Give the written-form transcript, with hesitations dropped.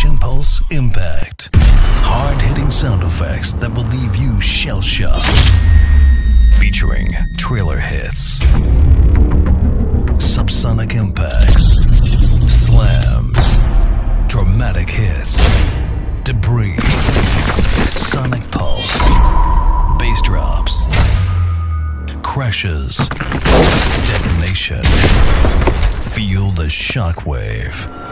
Action Pulse Impact. Hard-hitting sound effects that will leave you shell-shocked. Featuring trailer hits, subsonic impacts, slams, dramatic hits, debris, sonic pulse, bass drops, crashes, detonation. Feel the shockwave.